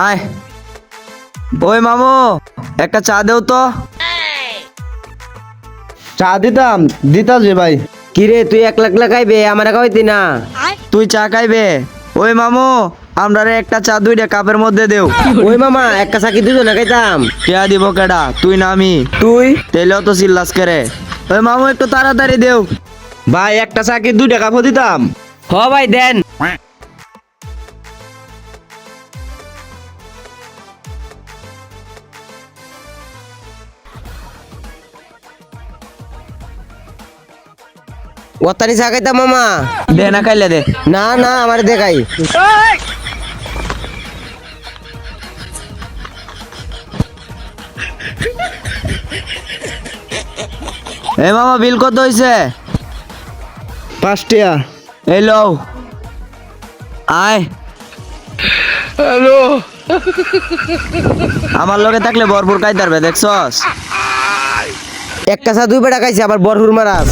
আয় ওই মামু একটা চা দেও তো। চা দিতাম যে ভাই। কিরে তুই একলা একলা খাইবে আমার খাওয়াইতি না? তুই চা খাইবে? ওই মামু আমরা একটা চা 2টা কাপের মধ্যে দেও। ওই মামা একটা চাকি দুজনে খাইতাম। কেয়া দিব কেডা, তুই না আমি? তুই তেলেও তো চিল্লাস করে। ওই মামু একটু তাড়াতাড়ি দেও। ভাই একটা চা কি 2টা কাপও দিতাম। হ ভাই দেন। ওতানি চা খাইতাম মামা। দে না খাইলে দে। না না আমার দেখাই। এই মামা বিল কত হইছে? 5 টাকা। এই লও। আয় হ্যালো। আমার লগে থাকলে ভরপুর খাইতে পারবে, দেখছস? একটা চা 2 বেটা খাইছে আবার বরহুর মারাস।